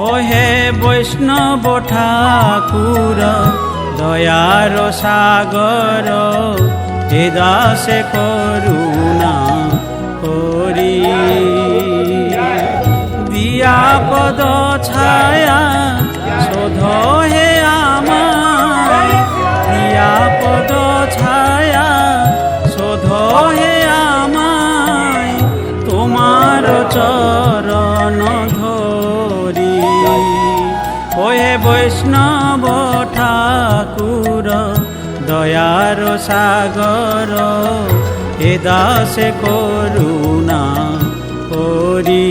ও হে বৈষ্ণব ঠাকুর দয়ার সাগর, হে দাসে করুণা করি। দিয়া পদ ছায়া শোধ হে আমায়, দিয়া পদ ছায়া শোধ হে আমায়, তোমার চরণ ধরি। ও হে বৈষ্ণব ঠাকুর দয়ার সাগর, হে দাসে করুণা করি।